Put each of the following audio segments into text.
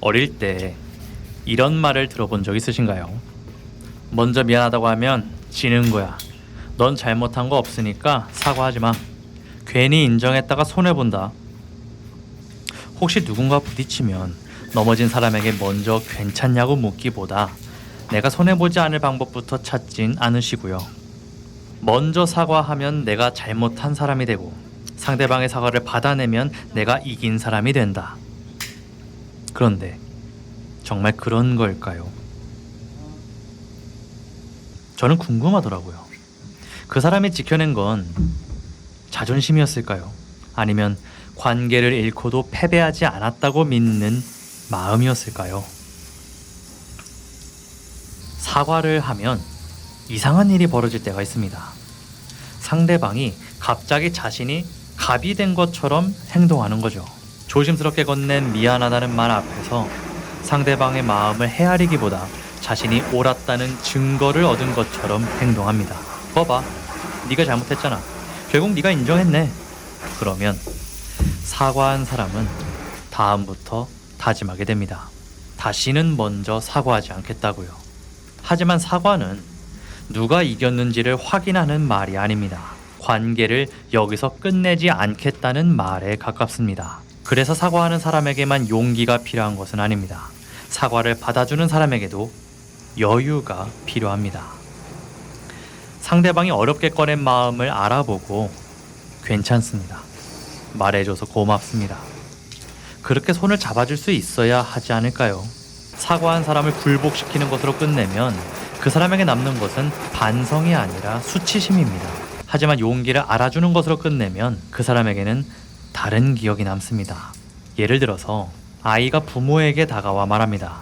어릴 때 이런 말을 들어본 적 있으신가요? 먼저 미안하다고 하면 지는 거야. 넌 잘못한 거 없으니까 사과하지 마. 괜히 인정했다가 손해본다. 혹시 누군가 부딪히면 넘어진 사람에게 먼저 괜찮냐고 묻기보다 내가 손해보지 않을 방법부터 찾진 않으시고요. 먼저 사과하면 내가 잘못한 사람이 되고 상대방의 사과를 받아내면 내가 이긴 사람이 된다. 그런데 정말 그런 걸까요? 저는 궁금하더라고요. 그 사람이 지켜낸 건 자존심이었을까요? 아니면 관계를 잃고도 패배하지 않았다고 믿는 마음이었을까요? 사과를 하면 이상한 일이 벌어질 때가 있습니다. 상대방이 갑자기 자신이 갑이 된 것처럼 행동하는 거죠. 조심스럽게 건넨 미안하다는 말 앞에서 상대방의 마음을 헤아리기보다 자신이 옳았다는 증거를 얻은 것처럼 행동합니다. 봐봐, 네가 잘못했잖아. 결국 네가 인정했네. 그러면 사과한 사람은 다음부터 다짐하게 됩니다. 다시는 먼저 사과하지 않겠다고요. 하지만 사과는 누가 이겼는지를 확인하는 말이 아닙니다. 관계를 여기서 끝내지 않겠다는 말에 가깝습니다. 그래서 사과하는 사람에게만 용기가 필요한 것은 아닙니다. 사과를 받아주는 사람에게도 여유가 필요합니다. 상대방이 어렵게 꺼낸 마음을 알아보고 괜찮습니다. 말해줘서 고맙습니다. 그렇게 손을 잡아줄 수 있어야 하지 않을까요? 사과한 사람을 굴복시키는 것으로 끝내면 그 사람에게 남는 것은 반성이 아니라 수치심입니다. 하지만 용기를 알아주는 것으로 끝내면 그 사람에게는 다른 기억이 남습니다. 예를 들어서 아이가 부모에게 다가와 말합니다.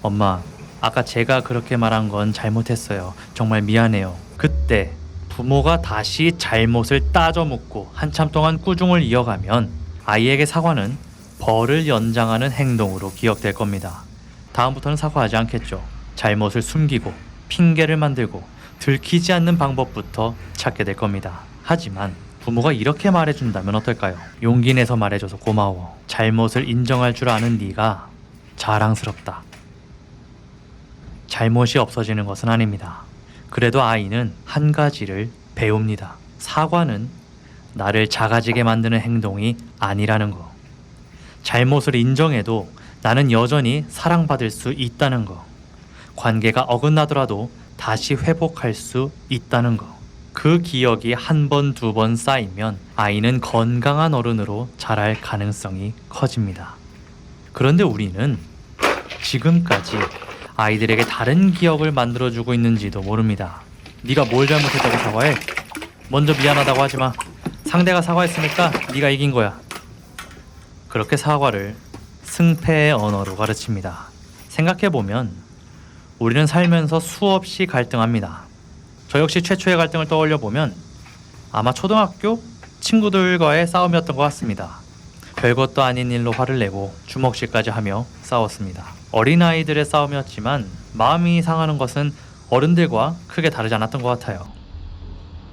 엄마, 아까 제가 그렇게 말한 건 잘못했어요. 정말 미안해요. 그때 부모가 다시 잘못을 따져 묻고 한참 동안 꾸중을 이어가면 아이에게 사과는 벌을 연장하는 행동으로 기억될 겁니다. 다음부터는 사과하지 않겠죠. 잘못을 숨기고 핑계를 만들고 들키지 않는 방법부터 찾게 될 겁니다. 하지만 부모가 이렇게 말해준다면 어떨까요? 용기 내서 말해줘서 고마워. 잘못을 인정할 줄 아는 네가 자랑스럽다. 잘못이 없어지는 것은 아닙니다. 그래도 아이는 한 가지를 배웁니다. 사과는 나를 작아지게 만드는 행동이 아니라는 거. 잘못을 인정해도 나는 여전히 사랑받을 수 있다는 거. 관계가 어긋나더라도 다시 회복할 수 있다는 거. 그 기억이 한 번, 두 번 쌓이면 아이는 건강한 어른으로 자랄 가능성이 커집니다. 그런데 우리는 지금까지 아이들에게 다른 기억을 만들어주고 있는지도 모릅니다. 네가 뭘 잘못했다고 사과해? 먼저 미안하다고 하지 마. 상대가 사과했으니까 네가 이긴 거야. 그렇게 사과를 승패의 언어로 가르칩니다. 생각해보면 우리는 살면서 수없이 갈등합니다. 저 역시 최초의 갈등을 떠올려보면 아마 초등학교 친구들과의 싸움이었던 것 같습니다. 별것도 아닌 일로 화를 내고 주먹질까지 하며 싸웠습니다. 어린아이들의 싸움이었지만 마음이 상하는 것은 어른들과 크게 다르지 않았던 것 같아요.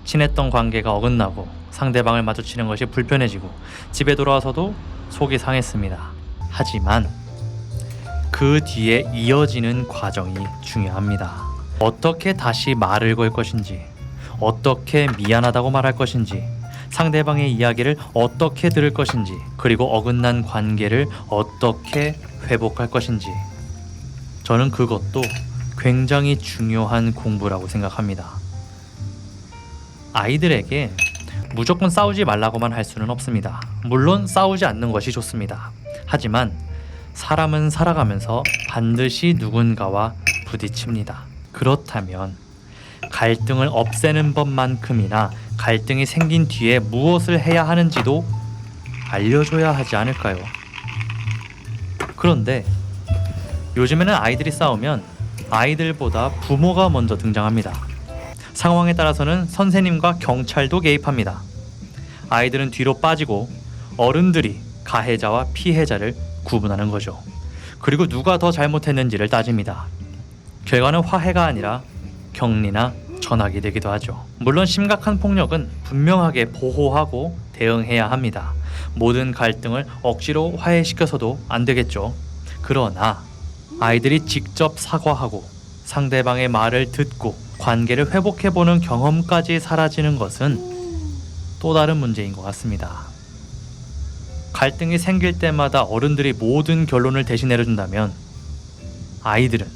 친했던 관계가 어긋나고 상대방을 마주치는 것이 불편해지고 집에 돌아와서도 속이 상했습니다. 하지만 그 뒤에 이어지는 과정이 중요합니다. 어떻게 다시 말을 걸 것인지, 어떻게 미안하다고 말할 것인지, 상대방의 이야기를 어떻게 들을 것인지, 그리고 어긋난 관계를 어떻게 회복할 것인지, 저는 그것도 굉장히 중요한 공부라고 생각합니다. 아이들에게 무조건 싸우지 말라고만 할 수는 없습니다. 물론 싸우지 않는 것이 좋습니다. 하지만 사람은 살아가면서 반드시 누군가와 부딪힙니다. 그렇다면 갈등을 없애는 법만큼이나 갈등이 생긴 뒤에 무엇을 해야 하는지도 알려줘야 하지 않을까요? 그런데 요즘에는 아이들이 싸우면 아이들보다 부모가 먼저 등장합니다. 상황에 따라서는 선생님과 경찰도 개입합니다. 아이들은 뒤로 빠지고 어른들이 가해자와 피해자를 구분하는 거죠. 그리고 누가 더 잘못했는지를 따집니다. 결과는 화해가 아니라 격리나 전학이 되기도 하죠. 물론 심각한 폭력은 분명하게 보호하고 대응해야 합니다. 모든 갈등을 억지로 화해시켜서도 안 되겠죠. 그러나 아이들이 직접 사과하고 상대방의 말을 듣고 관계를 회복해보는 경험까지 사라지는 것은 또 다른 문제인 것 같습니다. 갈등이 생길 때마다 어른들이 모든 결론을 대신 내려준다면 아이들은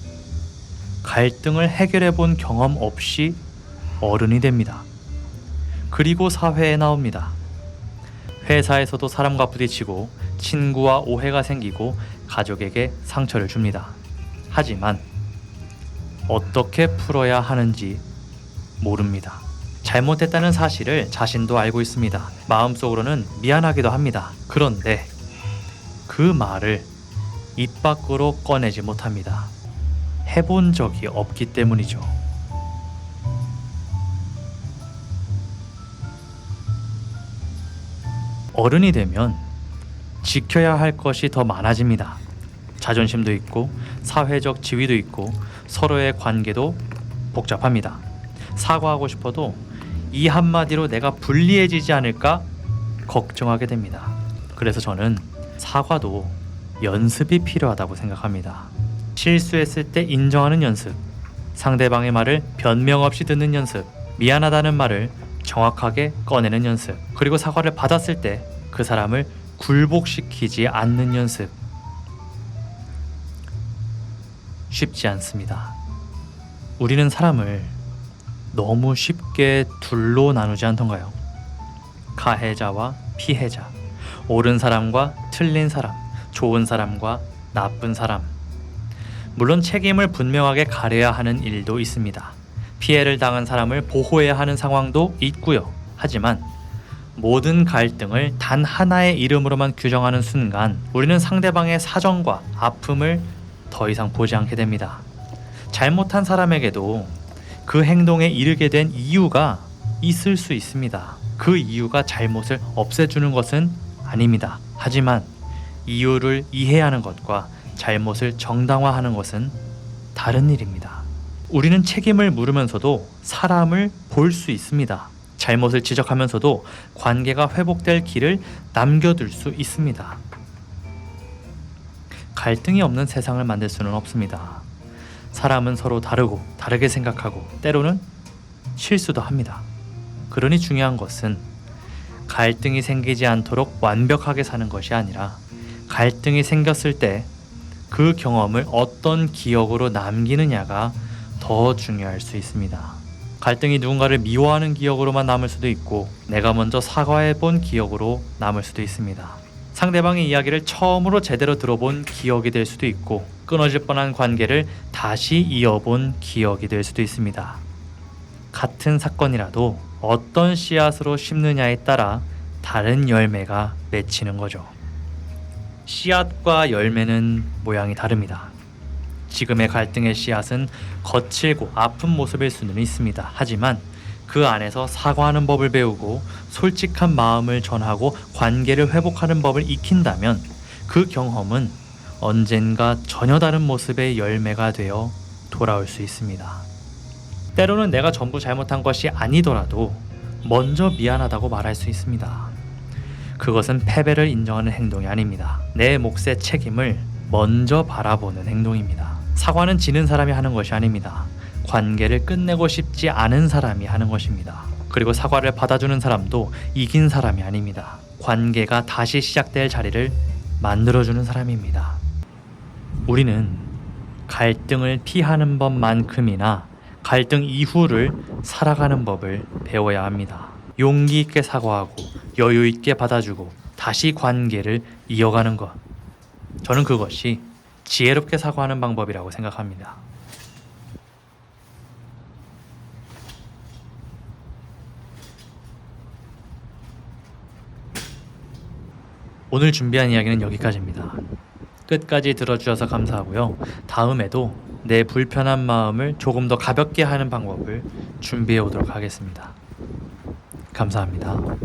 갈등을 해결해본 경험 없이 어른이 됩니다. 그리고 사회에 나옵니다. 회사에서도 사람과 부딪히고 친구와 오해가 생기고 가족에게 상처를 줍니다. 하지만 어떻게 풀어야 하는지 모릅니다. 잘못했다는 사실을 자신도 알고 있습니다. 마음속으로는 미안하기도 합니다. 그런데 그 말을 입 밖으로 꺼내지 못합니다. 해본 적이 없기 때문이죠. 어른이 되면 지켜야 할 것이 더 많아집니다. 자존심도 있고 사회적 지위도 있고 서로의 관계도 복잡합니다. 사과하고 싶어도 이 한마디로 내가 불리해지지 않을까 걱정하게 됩니다. 그래서 저는 사과도 연습이 필요하다고 생각합니다. 실수했을 때 인정하는 연습, 상대방의 말을 변명 없이 듣는 연습, 미안하다는 말을 정확하게 꺼내는 연습, 그리고 사과를 받았을 때 그 사람을 굴복시키지 않는 연습. 쉽지 않습니다. 우리는 사람을 너무 쉽게 둘로 나누지 않던가요? 가해자와 피해자, 옳은 사람과 틀린 사람, 좋은 사람과 나쁜 사람. 물론 책임을 분명하게 가려야 하는 일도 있습니다. 피해를 당한 사람을 보호해야 하는 상황도 있고요. 하지만 모든 갈등을 단 하나의 이름으로만 규정하는 순간 우리는 상대방의 사정과 아픔을 더 이상 보지 않게 됩니다. 잘못한 사람에게도 그 행동에 이르게 된 이유가 있을 수 있습니다. 그 이유가 잘못을 없애주는 것은 아닙니다. 하지만 이유를 이해하는 것과 잘못을 정당화하는 것은 다른 일입니다. 우리는 책임을 물으면서도 사람을 볼 수 있습니다. 잘못을 지적하면서도 관계가 회복될 길을 남겨둘 수 있습니다. 갈등이 없는 세상을 만들 수는 없습니다. 사람은 서로 다르고 다르게 생각하고 때로는 실수도 합니다. 그러니 중요한 것은 갈등이 생기지 않도록 완벽하게 사는 것이 아니라 갈등이 생겼을 때 그 경험을 어떤 기억으로 남기느냐가 더 중요할 수 있습니다. 갈등이 누군가를 미워하는 기억으로만 남을 수도 있고 내가 먼저 사과해본 기억으로 남을 수도 있습니다. 상대방의 이야기를 처음으로 제대로 들어본 기억이 될 수도 있고 끊어질 뻔한 관계를 다시 이어본 기억이 될 수도 있습니다. 같은 사건이라도 어떤 씨앗으로 심느냐에 따라 다른 열매가 맺히는 거죠. 씨앗과 열매는 모양이 다릅니다. 지금의 갈등의 씨앗은 거칠고 아픈 모습일 수는 있습니다. 하지만 그 안에서 사과하는 법을 배우고 솔직한 마음을 전하고 관계를 회복하는 법을 익힌다면 그 경험은 언젠가 전혀 다른 모습의 열매가 되어 돌아올 수 있습니다. 때로는 내가 전부 잘못한 것이 아니더라도 먼저 미안하다고 말할 수 있습니다. 그것은 패배를 인정하는 행동이 아닙니다. 내 몫의 책임을 먼저 바라보는 행동입니다. 사과는 지는 사람이 하는 것이 아닙니다. 관계를 끝내고 싶지 않은 사람이 하는 것입니다. 그리고 사과를 받아주는 사람도 이긴 사람이 아닙니다. 관계가 다시 시작될 자리를 만들어주는 사람입니다. 우리는 갈등을 피하는 법만큼이나 갈등 이후를 살아가는 법을 배워야 합니다. 용기 있게 사과하고 여유 있게 받아주고 다시 관계를 이어가는 것. 저는 그것이 지혜롭게 사과하는 방법이라고 생각합니다. 오늘 준비한 이야기는 여기까지입니다. 끝까지 들어주셔서 감사하고요. 다음에도 내 불편한 마음을 조금 더 가볍게 하는 방법을 준비해 오도록 하겠습니다. 감사합니다.